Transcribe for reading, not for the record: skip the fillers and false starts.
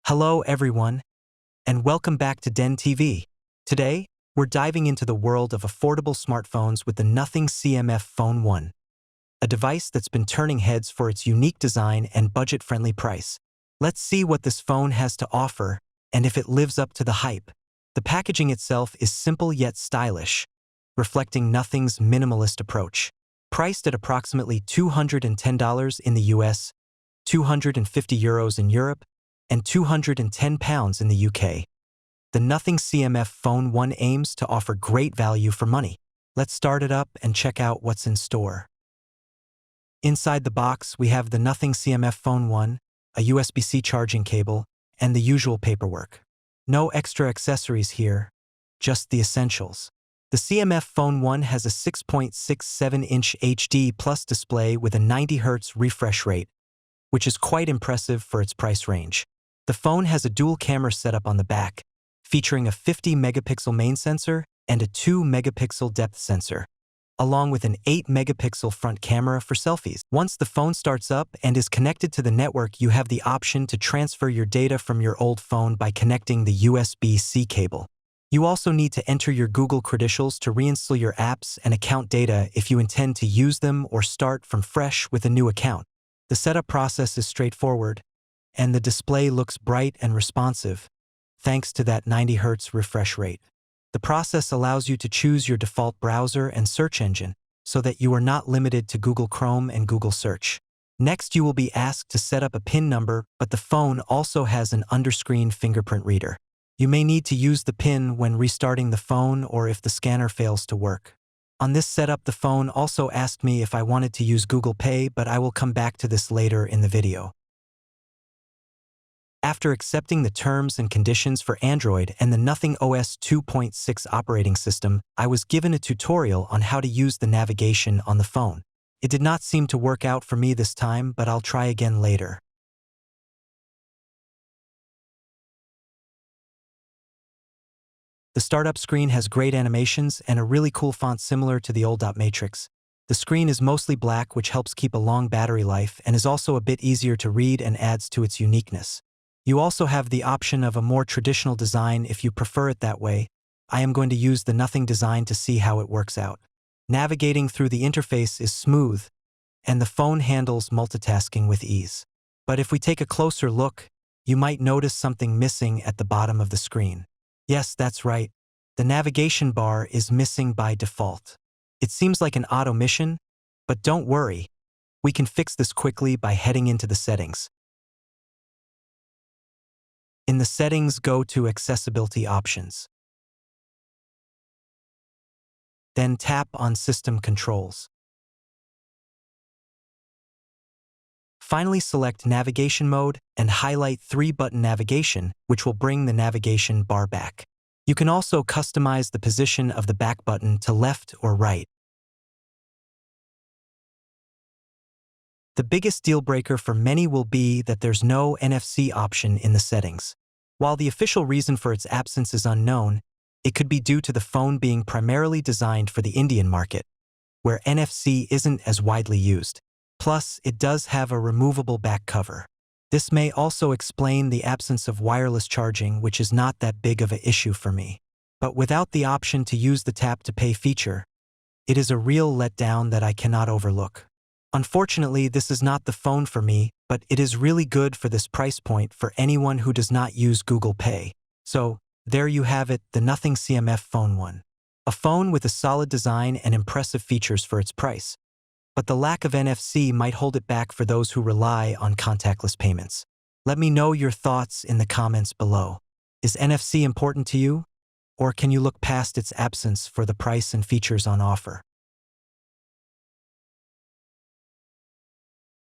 Hello everyone, and welcome back to DenTV. Today, we're diving into the world of affordable smartphones with the Nothing CMF Phone 1, a device that's been turning heads for its unique design and budget-friendly price. Let's see what this phone has to offer and if it lives up to the hype. The packaging itself is simple yet stylish, reflecting Nothing's minimalist approach. Priced at approximately $210 in the US, €250 in Europe, and £210 in the UK. The Nothing CMF Phone 1 aims to offer great value for money. Let's start it up and check out what's in store. Inside the box, we have the Nothing CMF Phone 1, a USB-C charging cable, and the usual paperwork. No extra accessories here, just the essentials. The CMF Phone 1 has a 6.67-inch HD Plus display with a 90 Hz refresh rate, which is quite impressive for its price range. The phone has a dual camera setup on the back, featuring a 50-megapixel main sensor and a 2-megapixel depth sensor, along with an 8-megapixel front camera for selfies. Once the phone starts up and is connected to the network, you have the option to transfer your data from your old phone by connecting the USB-C cable. You also need to enter your Google credentials to reinstall your apps and account data if you intend to use them or start from fresh with a new account. The setup process is straightforward, and the display looks bright and responsive, thanks to that 90 Hz refresh rate. The process allows you to choose your default browser and search engine so that you are not limited to Google Chrome and Google Search. Next, you will be asked to set up a PIN number, but the phone also has an underscreen fingerprint reader. You may need to use the PIN when restarting the phone or if the scanner fails to work. On this setup, the phone also asked me if I wanted to use Google Pay, but I will come back to this later in the video. After accepting the terms and conditions for Android and the Nothing OS 2.6 operating system, I was given a tutorial on how to use the navigation on the phone. It did not seem to work out for me this time, but I'll try again later. The startup screen has great animations and a really cool font similar to the old dot matrix. The screen is mostly black, which helps keep a long battery life and is also a bit easier to read and adds to its uniqueness. You also have the option of a more traditional design if you prefer it that way. I am going to use the Nothing design to see how it works out. Navigating through the interface is smooth, and the phone handles multitasking with ease. But if we take a closer look, you might notice something missing at the bottom of the screen. Yes, that's right. The navigation bar is missing by default. It seems like an auto mission, but don't worry. We can fix this quickly by heading into the settings. In the settings, go to Accessibility Options. Then tap on System Controls. Finally, select Navigation Mode and highlight 3-button navigation, which will bring the navigation bar back. You can also customize the position of the back button to left or right. The biggest deal breaker for many will be that there's no NFC option in the settings. While the official reason for its absence is unknown, it could be due to the phone being primarily designed for the Indian market, where NFC isn't as widely used. Plus, it does have a removable back cover. This may also explain the absence of wireless charging, which is not that big of an issue for me. But without the option to use the tap to pay feature, it is a real letdown that I cannot overlook. Unfortunately, this is not the phone for me, but it is really good for this price point for anyone who does not use Google Pay. So, there you have it, the Nothing CMF Phone 1. A phone with a solid design and impressive features for its price. But the lack of NFC might hold it back for those who rely on contactless payments. Let me know your thoughts in the comments below. Is NFC important to you? Or can you look past its absence for the price and features on offer?